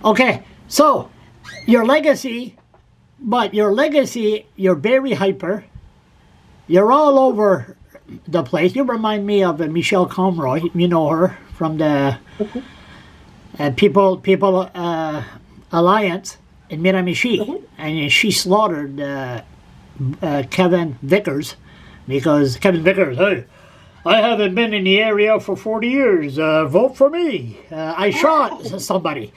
Okay, so your legacy, you're very hyper. You're all over the place. You remind me of Michelle Conroy. You know her from the People Alliance in Miramichi, and she slaughtered Kevin Vickers because Kevin Vickers, hey, I haven't been in the area for 40 years. Vote for me. I shot somebody.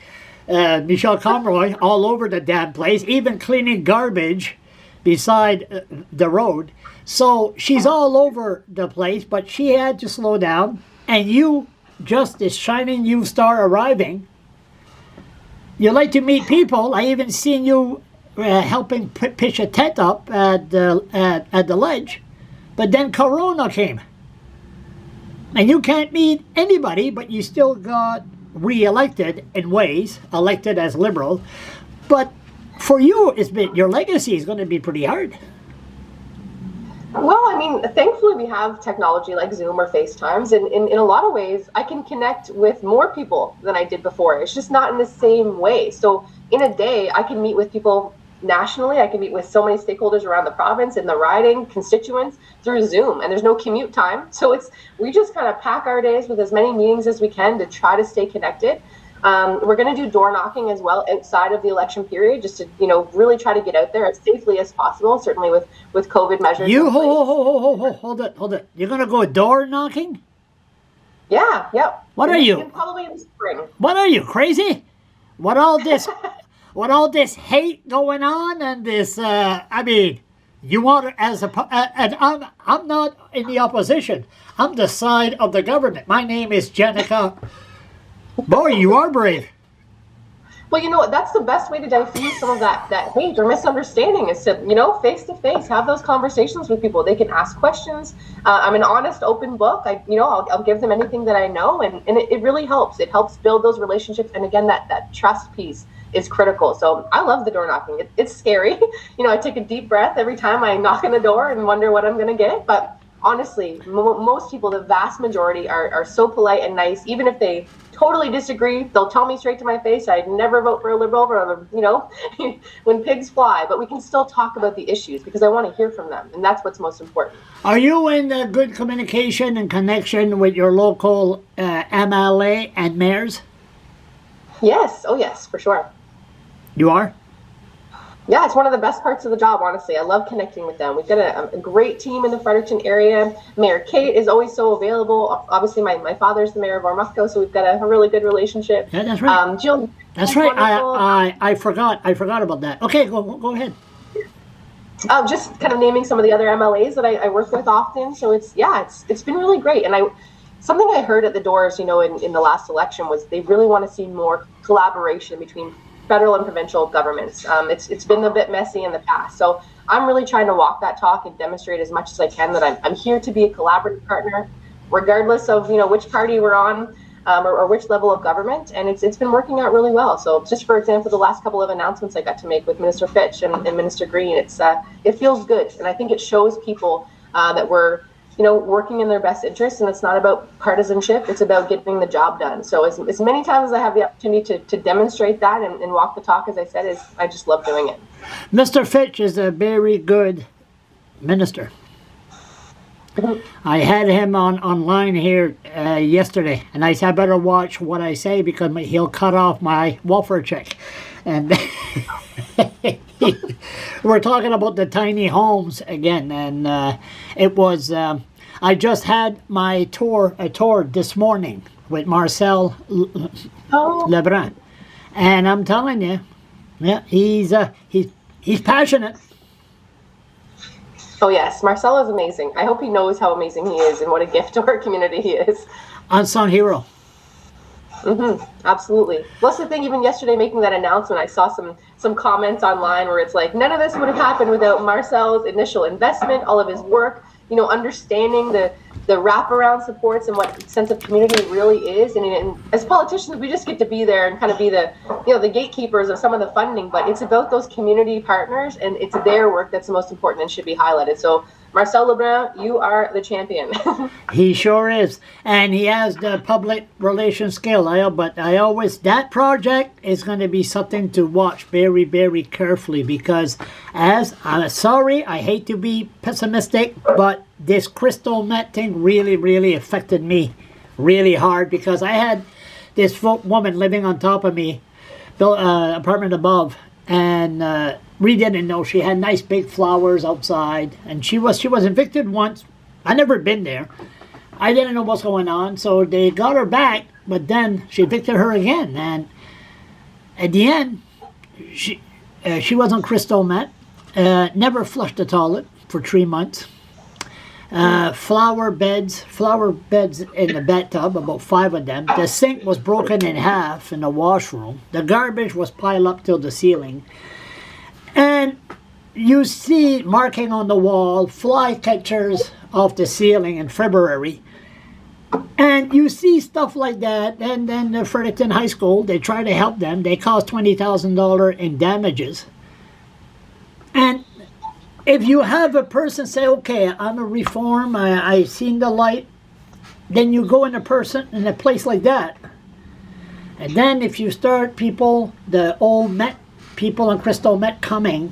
Michelle Conroy all over the damn place, even cleaning garbage beside the road. So she's all over the place, but she had to slow down. And you, just this shining new star arriving, you like to meet people. I even seen you helping pitch a tent up at the ledge. But then Corona came. And you can't meet anybody, but you still got re-elected in ways, elected as Liberal. But for you, your legacy is going to be pretty hard. Well, I mean, thankfully we have technology like Zoom or FaceTimes, and in a lot of ways, I can connect with more people than I did before. It's just not in the same way. So in a day, I can meet with people nationally. I can meet with so many stakeholders around the province, in the riding, constituents, through Zoom, and there's no commute time. So we just kind of pack our days with as many meetings as we can to try to stay connected. We're going to do door knocking as well outside of the election period, just to really try to get out there as safely as possible. Certainly with COVID measures. Hold it. You're going to go door knocking? Yeah. Yep. What are you? Probably in the spring. What are you, crazy? What all this? What all this hate going on and this? You want and I'm not in the opposition. I'm the side of the government. My name is Jenica. Boy, you are brave. Well, that's the best way to diffuse some of that hate or misunderstanding is to, face to face, have those conversations with people. They can ask questions. I'm an honest, open book. I'll give them anything that I know, and it really helps. It helps build those relationships. And again, that trust piece is critical. So I love the door knocking. It's scary. I take a deep breath every time I knock on the door and wonder what I'm going to get. But honestly, most people, the vast majority, are so polite and nice. Even if they totally disagree, they'll tell me straight to my face, I'd never vote for a Liberal, or, when pigs fly. But we can still talk about the issues because I want to hear from them. And that's what's most important. Are you in good communication and connection with your local MLA and mayors? Yes. Oh, yes, for sure. You are? Yeah, it's one of the best parts of the job, honestly. I love connecting with them. We've got a great team in the Fredericton area. Mayor Kate is always so available. Obviously, my father's the mayor of Ormuzco, so we've got a really good relationship. Yeah, that's right. Jill, that's right. I forgot about that. Okay, go ahead. Just kind of naming some of the other MLAs that I work with often. So it's been really great. And something I heard at the doors, in the last election was they really want to see more collaboration between federal and provincial governments. It's been a bit messy in the past. So I'm really trying to walk that talk and demonstrate as much as I can that I'm here to be a collaborative partner, regardless of which party we're on or which level of government. And it's been working out really well. So just for example, the last couple of announcements I got to make with Minister Fitch and Minister Green, it feels good. And I think it shows people that we're working in their best interest, and it's not about partisanship, it's about getting the job done. So as many times as I have the opportunity to demonstrate that and walk the talk, as I said, I just love doing it. Mr. Fitch is a very good minister. I had him online here yesterday, and I said I better watch what I say because he'll cut off my welfare check. And we're talking about the tiny homes again, and it was I just had my tour this morning with Marcel LeBrun, and I'm telling you, yeah, he's passionate. Oh yes, Marcel is amazing. I hope he knows how amazing he is and what a gift to our community he is. Unsung hero. Absolutely. Well, that's the thing, even yesterday making that announcement, I saw some comments online where it's like, none of this would have happened without Marcel's initial investment, all of his work, understanding the the wraparound supports and what sense of community really is. And as politicians, we just get to be there and kind of be the, the gatekeepers of some of the funding, but it's about those community partners, and it's their work that's the most important and should be highlighted. So Marcel LeBrun, you are the champion. He sure is. And he has the public relations skill. That project is going to be something to watch very, very carefully, because I'm sorry, I hate to be pessimistic, but this crystal meth thing really, really affected me really hard, because I had this woman living on top of me, apartment above, and we didn't know she had nice big flowers outside, and she was evicted once. I never been there. I didn't know what's going on, so they got her back, but then she evicted her again, and at the end, she was on crystal meth, never flushed the toilet for 3 months. Flower beds in the bathtub, about 5 of them. The sink was broken in half in the washroom. The garbage was piled up till the ceiling. And you see marking on the wall, fly catchers off the ceiling in February. And you see stuff like that. And then the Fredericton High School, they try to help them. They cost $20,000 in damages. And if you have a person say, okay, I'm a reform, I seen the light, then you go in a place like that. And then if you start the old Met people on crystal meth coming,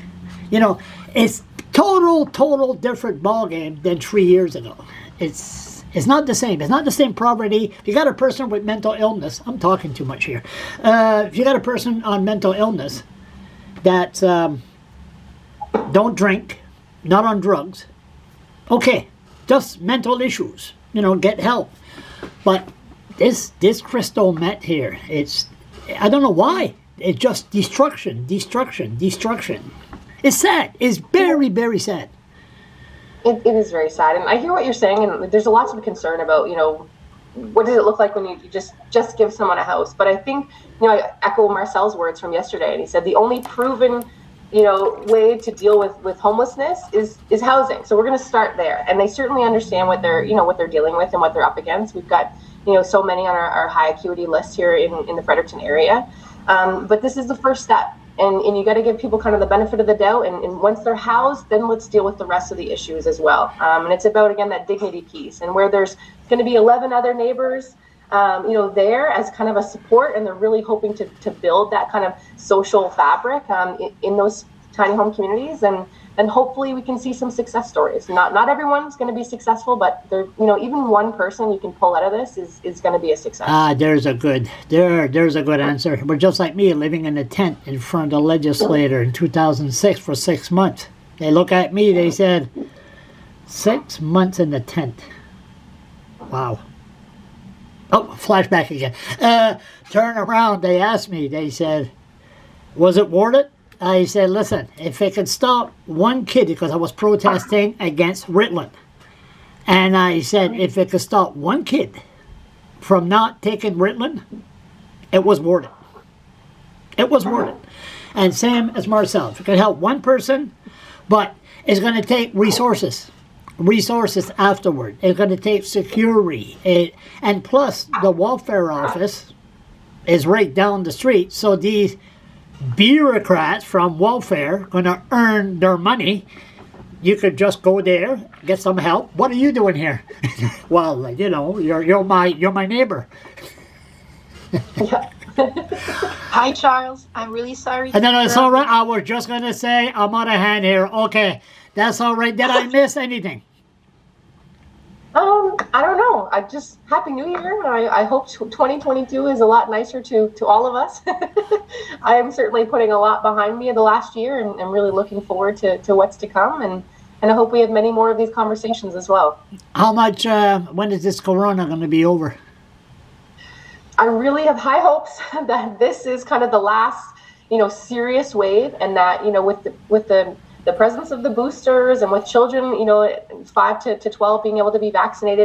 it's total different ballgame than 3 years ago. It's not the same. It's not the same poverty. If you got a person with mental illness, I'm talking too much here. If you got a person on mental illness that don't drink, not on drugs, okay, just mental issues, get help. But this crystal meth here, I don't know why. It's just destruction. It's sad. It's very, very sad. It is very sad. And I hear what you're saying, and there's lots of concern about, what does it look like when you just give someone a house? But I think, I echo Marcel's words from yesterday, and he said the only proven way to deal with homelessness is housing. So we're going to start there. And they certainly understand what they're dealing with and what they're up against. We've got, so many on our high acuity list here in the Fredericton area. But this is the first step. And you got to give people kind of the benefit of the doubt. And once they're housed, then let's deal with the rest of the issues as well. And it's about, again, that dignity piece. And where there's going to be 11 other neighbors, there as kind of a support, and they're really hoping to build that kind of social fabric in those tiny home communities, and hopefully we can see some success stories. Not everyone's going to be successful, but even one person you can pull out of this is going to be a success. There's a good answer. But just like me, living in a tent in front of the legislator in 2006 for 6 months. They look at me, they said, 6 months in the tent. Wow. Oh, flashback again. Turn around, they asked me, they said, was it worth it? I said, listen, if it could stop one kid, because I was protesting against Ritalin, and I said, if it could stop one kid from not taking Ritalin, it was worth it. It was worth it. And same as Marcel, if it could help one person, but it's going to take resources afterward. It's going to take security. And plus, the welfare office is right down the street. So these bureaucrats from welfare going to earn their money. You could just go there, get some help. What are you doing here? Well, you're my neighbor. Hi, Charles. I'm really sorry. And then it's all right. I was just going to say I'm out of hand here. Okay, that's all right. Did I miss anything? I don't know. Happy New Year. I hope 2022 is a lot nicer to all of us. I am certainly putting a lot behind me the last year, and I'm really looking forward to what's to come. And I hope we have many more of these conversations as well. How much, when is this corona going to be over? I really have high hopes that this is kind of the last, serious wave, and that, with the presence of the boosters and with children, 5 to 12 being able to be vaccinated